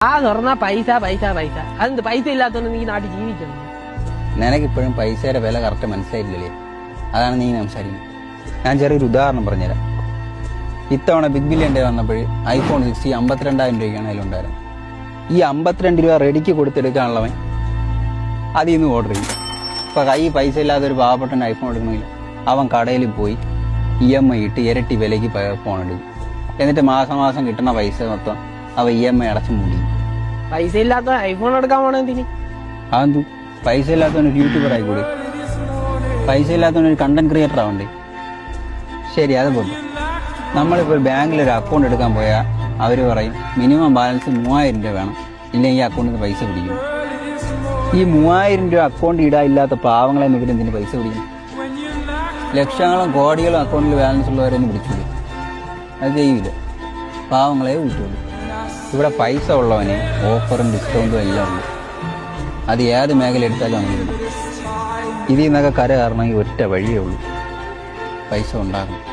ആ തുറന്നാ പൈസ പൈസ പൈസ. അതെന്ത് പൈസ ഇല്ലാത്തതുകൊണ്ട് നീ നാട്ടിൽ ജീവിക്കണം? നിനക്കിപ്പോഴും പൈസയുടെ വില കറക്റ്റ് മനസ്സിലായിട്ടില്ലേ? അതാണ് നീ സംസാരിക്കുന്നത്. ഞാൻ ചെറിയൊരു ഉദാഹരണം പറഞ്ഞുതരാം. ഇത്തവണ ബിഗ് ബില്യൺ ഡേ വന്നപ്പോൾ iPhone 60 52,000 രൂപയ്ക്കാണ് അതിലുണ്ടായിരുന്നത്. ഈ 52 രൂപ റെഡിക്ക് കൊടുത്തെടുക്കാനുള്ളവൻ അതിൽ നിന്ന് ഓർഡർ ചെയ്യും. ഇപ്പം കൈ പൈസ ഇല്ലാതെ ഒരു പാവപ്പെട്ട ഐഫോൺ എടുക്കണമെങ്കിൽ അവൻ കടയിൽ പോയി EMI ഇട്ട് ഇരട്ടി വിലയ്ക്ക് ഫോൺ എടുക്കും. എന്നിട്ട് മാസം മാസം കിട്ടുന്ന പൈസ മൊത്തം അവ EMI അടച്ച് മുടിയും. പൈസ ഇല്ലാത്ത ഐഫോൺ എടുക്കാൻ പോണ എന്തിന്? അതെന്തു? പൈസ ഇല്ലാത്തവനൊരു യൂട്യൂബർ ആയിക്കൂടെ? പൈസ ഇല്ലാത്തവനൊരു കണ്ടന്റ് ക്രിയേറ്റർ ആവണ്ടേ? ശരി, അത് പോട്ടെ. നമ്മളിപ്പോൾ ബാങ്കിലൊരു അക്കൗണ്ട് എടുക്കാൻ പോയാൽ അവർ പറയും മിനിമം ബാലൻസ് 3000 രൂപ വേണം, ഇല്ലെങ്കിൽ ഈ അക്കൗണ്ടിൽ നിന്ന് പൈസ പിടിക്കും. ഈ 3000 രൂപ അക്കൗണ്ട് ഇടാനില്ലാത്ത പാവങ്ങളെ നോക്കിയിട്ട് എന്തിന് പൈസ പിടിക്കും? ലക്ഷങ്ങളും കോടികളും അക്കൗണ്ടിൽ ബാലൻസ് ഉള്ളവരെന്ന് പിടിച്ചോളൂ. അത് ചെയ്യില്ല, പാവങ്ങളെ വിട്ടുള്ളൂ. ഇവിടെ പൈസ ഉള്ളവന് ഓഫറും ഡിസ്കൗണ്ടും എല്ലാം ഉണ്ട്. അത് ഏത് മേഖല എടുത്താലും അങ്ങനെ. ഇതിൽ നിന്നൊക്കെ കര കയറണമെങ്കിൽ ഒറ്റ വഴിയേ ഉള്ളൂ, പൈസ ഉണ്ടാക്കണം.